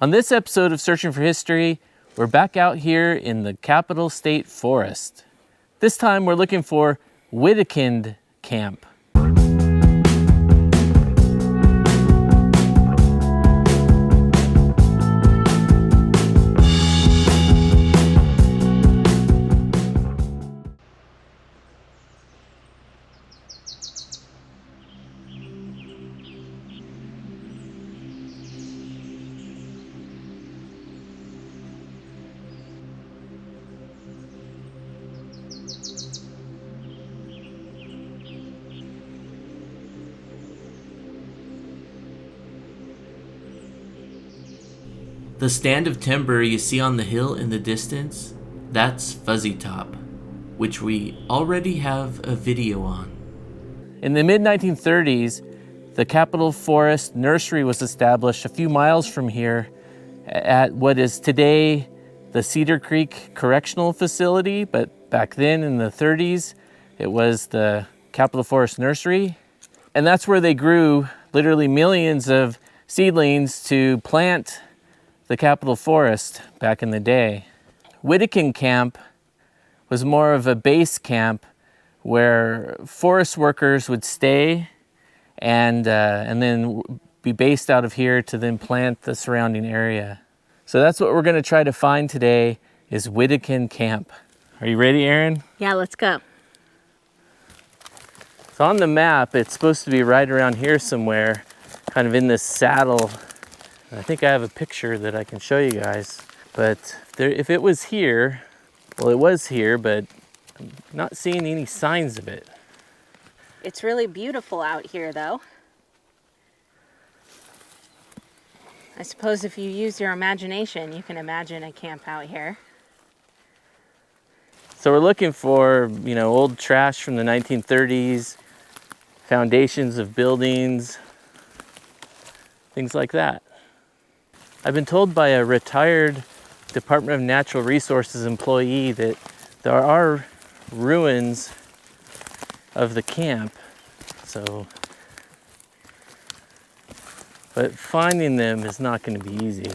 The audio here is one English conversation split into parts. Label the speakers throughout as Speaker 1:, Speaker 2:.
Speaker 1: On this episode of Searching for History, we're back out here in the Capitol State Forest. This time we're looking for Wedekind Camp. The stand of timber you see on the hill in the distance, that's Fuzzy Top, which we already have a video on. In the mid-1930s, the Capitol Forest Nursery was established a few miles from here at what is today the Cedar Creek Correctional Facility, but back then in the 30s, it was the Capitol Forest Nursery. And that's where they grew literally millions of seedlings to plant the Capitol Forest back in the day. Wedekind Camp was more of a base camp where forest workers would stay and then be based out of here to then plant the surrounding area. So that's what we're going to try to find today is Wedekind Camp. Are you ready, Erin?
Speaker 2: Yeah, let's go.
Speaker 1: So on the map, it's supposed to be right around here somewhere, kind of in this saddle. I think I have a picture that I can show you guys, but if it was here, well, it was here, but I'm not seeing any signs of it.
Speaker 2: It's really beautiful out here, though. I suppose if you use your imagination, you can imagine a camp out here.
Speaker 1: So we're looking for, old trash from the 1930s, foundations of buildings, things like that. I've been told by a retired Department of Natural Resources employee that there are ruins of the camp, but finding them is not going to be easy.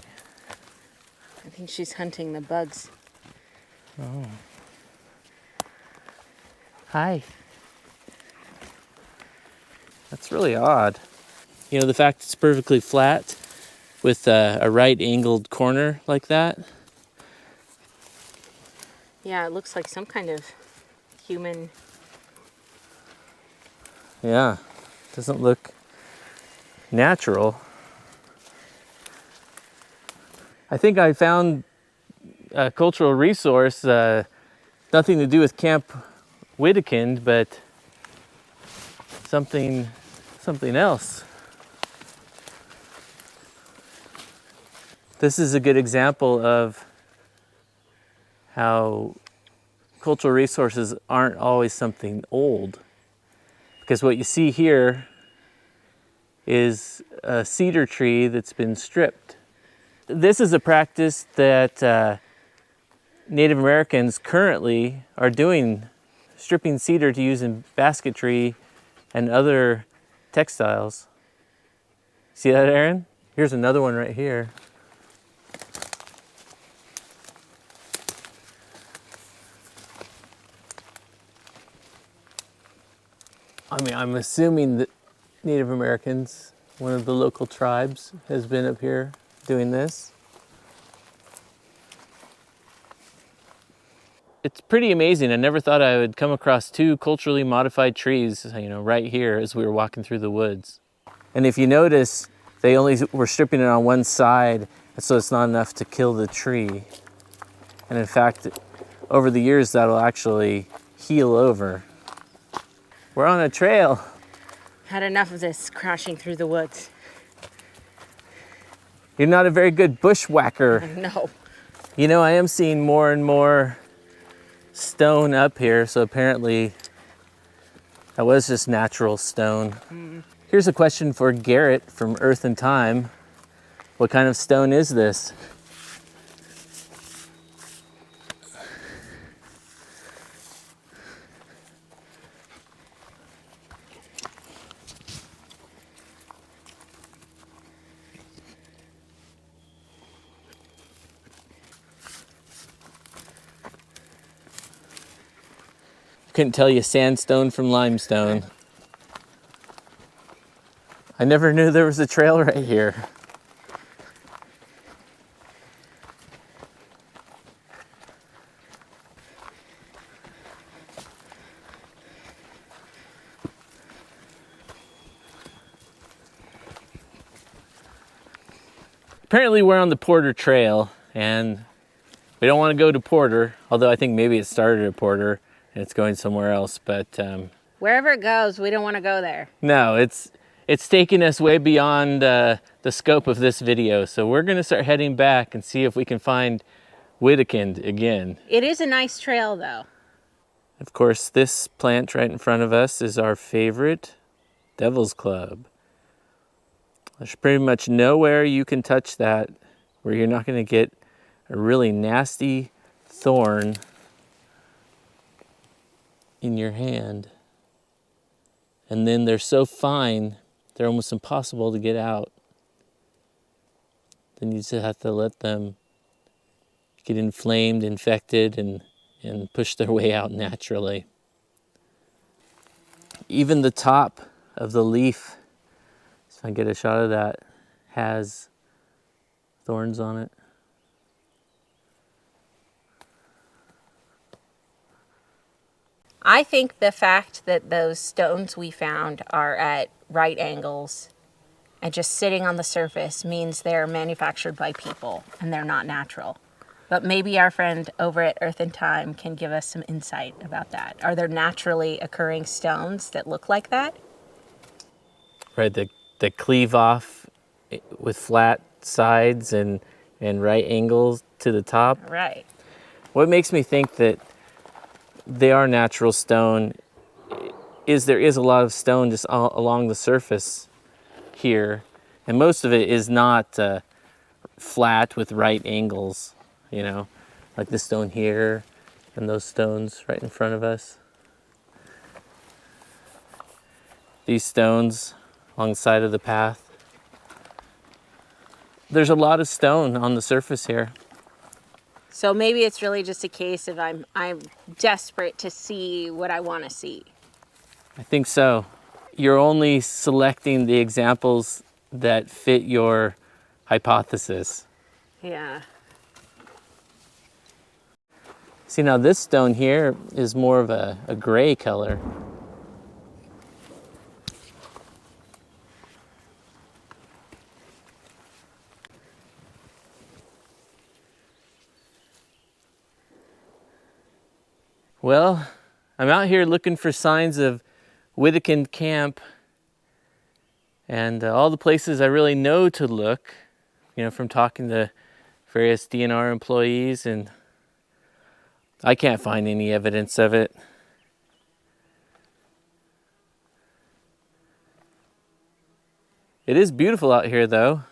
Speaker 2: I think she's hunting the bugs.
Speaker 1: Oh. Hi. That's really odd. The fact it's perfectly flat with a right-angled corner like that.
Speaker 2: Yeah, it looks like some kind of human.
Speaker 1: Yeah, doesn't look natural. I think I found a cultural resource, nothing to do with Camp Wedekind, but something else. This is a good example of how cultural resources aren't always something old. Because what you see here is a cedar tree that's been stripped. This is a practice that Native Americans currently are doing, stripping cedar to use in basketry and other textiles. See that, Erin? Here's another one right here. I'm assuming that Native Americans, one of the local tribes, has been up here doing this. It's pretty amazing. I never thought I would come across two culturally modified trees, right here as we were walking through the woods. And if you notice, they only were stripping it on one side, so it's not enough to kill the tree. And in fact, over the years, that'll actually heal over. We're on a trail.
Speaker 2: Had enough of this crashing through the woods.
Speaker 1: You're not a very good bushwhacker.
Speaker 2: No.
Speaker 1: I am seeing more and more stone up here, so apparently that was just natural stone. Here's a question for Garrett from Earth and Time. What kind of stone is this? Couldn't tell you sandstone from limestone. I never knew there was a trail right here. Apparently we're on the Porter Trail, and we don't want to go to Porter, although I think maybe it started at Porter and it's going somewhere else, but
Speaker 2: Wherever it goes, we don't want to go there.
Speaker 1: no, it's taking us way beyond the scope of this video, so we're going to start heading back and see if we can find Wedekind again.
Speaker 2: It is a nice trail, though.
Speaker 1: Of course, this plant right in front of us is our favorite Devil's Club. There's pretty much nowhere you can touch that where you're not going to get a really nasty thorn in your hand. And then they're so fine, they're almost impossible to get out. Then you just have to let them get inflamed, infected, and push their way out naturally. Even the top of the leaf, if I get a shot of that, has thorns on it.
Speaker 2: I think the fact that those stones we found are at right angles and just sitting on the surface means they're manufactured by people and they're not natural. But maybe our friend over at Earth and Time can give us some insight about that. Are there naturally occurring stones that look like that?
Speaker 1: Right, that cleave off with flat sides and right angles to the top.
Speaker 2: Right.
Speaker 1: What makes me think that they are natural stone is there is a lot of stone just along the surface here, and most of it is not flat with right angles, you know, like this stone here and those stones right in front of us. These stones along the side of the path. There's a lot of stone on the surface here.
Speaker 2: So maybe it's really just a case of I'm desperate to see what I want to see.
Speaker 1: I think so. You're only selecting the examples that fit your hypothesis.
Speaker 2: Yeah.
Speaker 1: See, now this stone here is more of a gray color. Well, I'm out here looking for signs of Wedekind Camp, and all the places I really know to look, you know, from talking to various DNR employees, and I can't find any evidence of it. It is beautiful out here, though.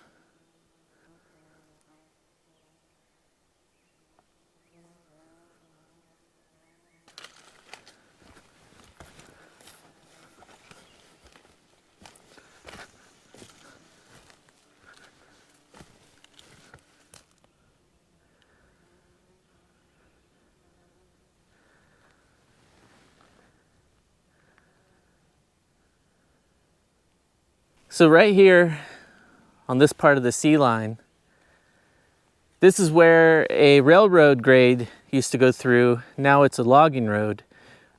Speaker 1: So right here on this part of the sea line, this is where a railroad grade used to go through. Now it's a logging road,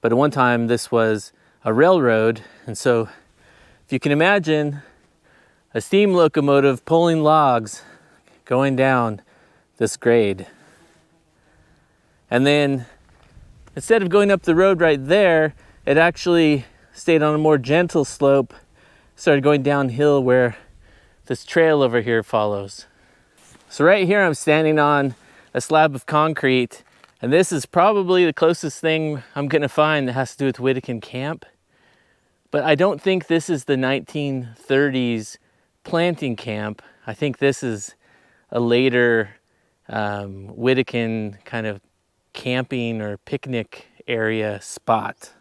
Speaker 1: but at one time this was a railroad. And so if you can imagine a steam locomotive pulling logs going down this grade. And then instead of going up the road right there, it actually stayed on a more gentle slope, started going downhill where this trail over here follows. So right here I'm standing on a slab of concrete, and this is probably the closest thing I'm gonna find that has to do with Wedekind Camp. But I don't think this is the 1930s planting camp. I think this is a later Wedekind kind of camping or picnic area spot.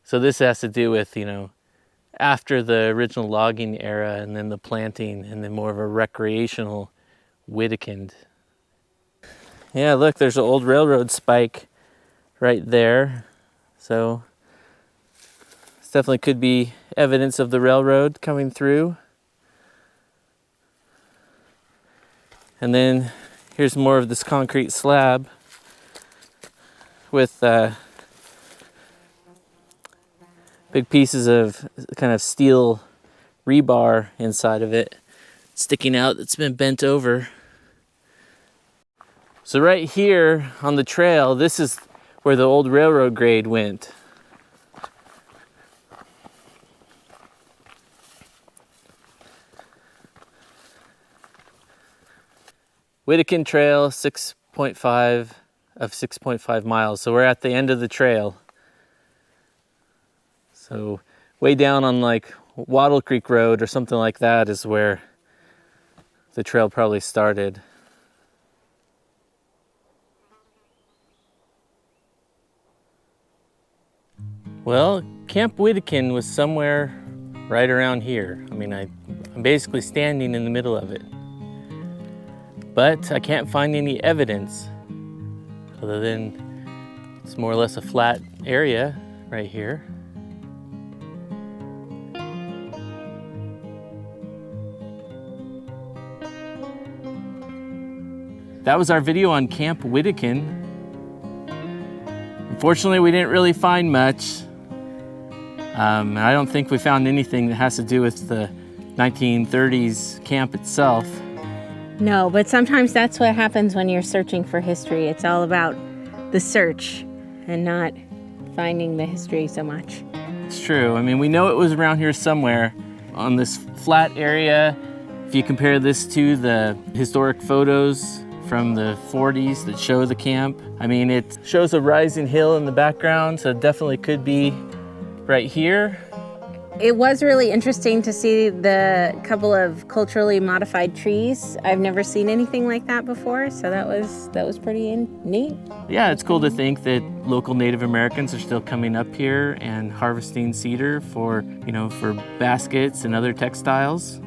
Speaker 1: So this has to do with, you know, after the original logging era and then the planting and then more of a recreational Wedekind. Yeah, look, there's an old railroad spike right there. So this definitely could be evidence of the railroad coming through. And then here's more of this concrete slab with big pieces of kind of steel rebar inside of it sticking out that's been bent over. So right here on the trail, this is where the old railroad grade went. Wedekind Trail, 6.5 of 6.5 miles. So we're at the end of the trail. So way down on like Wattle Creek Road or something like that is where the trail probably started. Well, Camp Wedekind was somewhere right around here. I mean, I'm basically standing in the middle of it. But I can't find any evidence other than it's more or less a flat area right here. That was our video on Camp Wedekind. Unfortunately, we didn't really find much. I don't think we found anything that has to do with the 1930s camp itself.
Speaker 2: No, but sometimes that's what happens when you're searching for history. It's all about the search and not finding the history so much.
Speaker 1: It's true. I mean, we know it was around here somewhere on this flat area. If you compare this to the historic photos from the 40s that show the camp, I mean, it shows a rising hill in the background, so it definitely could be right here.
Speaker 2: It was really interesting to see the couple of culturally modified trees. I've never seen anything like that before, so that was pretty neat.
Speaker 1: Yeah, it's cool to think that local Native Americans are still coming up here and harvesting cedar for, for baskets and other textiles.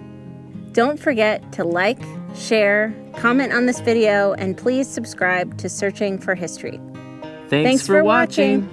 Speaker 2: Don't forget to like, share, comment on this video, and please subscribe to Searching for History.
Speaker 1: Thanks for watching.